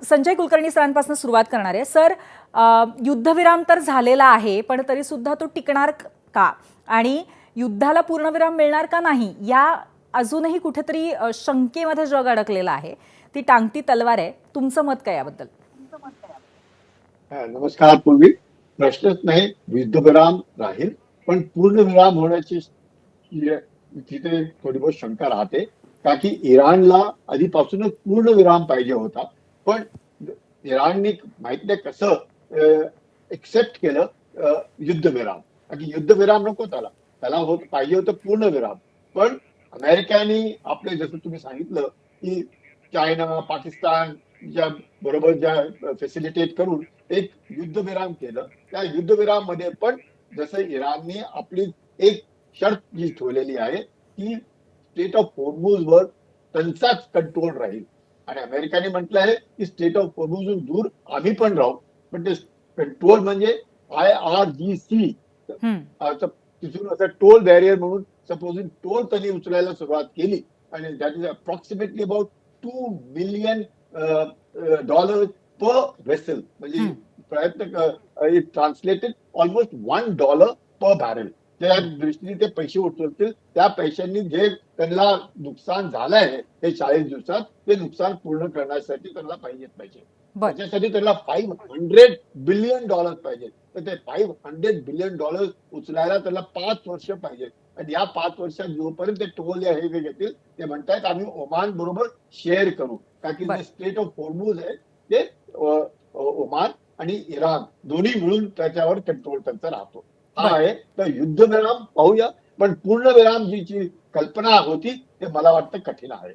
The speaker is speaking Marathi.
संजय कुलकर्णी सरांपासून सुरुवात करणार आहे. सर, युद्धविराम तर झालेला आहे, पण तरी सुद्धा तो टिकणार का आणि युद्धाला पूर्णविराम मिळणार का नाही, या अजूनही कुठेतरी शंकेमध्ये जग अडकलेलं आहे. ती टांगती तलवार आहे. तुमचं मत काय याबद्दल? नमस्कार. पूर्वी प्रश्नच नाही, युद्धविराम राहील, पण पूर्णविराम होण्याची तिथे थोडी बहुत शंका राहते. का की इराणला आधीपासूनच पूर्णविराम पाहिजे होता, पण इराणने माहित नाही कसं एक्सेप्ट केलं युद्धविराम. का की युद्धविराम नको त्याला त्याला पाहिजे होतं पूर्णविराम. पण अमेरिकेने आपले, जसं तुम्ही सांगितलं की चायना, पाकिस्तान ज्या बरोबर ज्या फॅसिलिटेट करून एक युद्धविराम केलं. त्या युद्धविराम मध्ये पण जसं इराणने आपली एक शर्त जी ठेवलेली आहे की स्टेट ऑफ होर्मुझ वर त्यांचाच कंट्रोल राहील, आणि अमेरिकेने म्हटलं आहे की स्टेट ऑफ होर्मुझून दूर आम्ही पण राहू, पण ते कंट्रोल म्हणजे IRGC तिथून असं टोल बॅरियर म्हणून सपोजिंग टोल त्यांनी उचलायला सुरुवात केली, आणि that is approximately about $2 million per vessel. म्हणजे प्रयत्न ट्रान्सलेटेड ऑलमोस्ट $1 पर बॅरल. त्या दृष्टीने ते पैसे उचलतील. त्या पैशांनी जे त्यांना नुकसान झालंय हे 40 दिवसात, ते नुकसान पूर्ण करण्यासाठी त्यांना पाहिजे. त्याच्यासाठी त्यांना $500 बिलियन पाहिजे. तर ते $500 बिलियन उचलायला त्याला 5 वर्ष पाहिजे. आणि या 5 वर्षात जोपर्यंत ते टोल हे घेतील, ते म्हणतात आम्ही ओमान बरोबर शेअर करू. का की जे स्टेट ऑफ होर्मुझ आहे ते ओमान आणि इराण दोन्ही मिळून त्याच्यावर कंट्रोल त्यांचा राहतो. हा आहे. तर युद्धविराम पाहूया, पण पूर्णविराम जी कल्पना होती ते मला वाटतं कठीण आहे.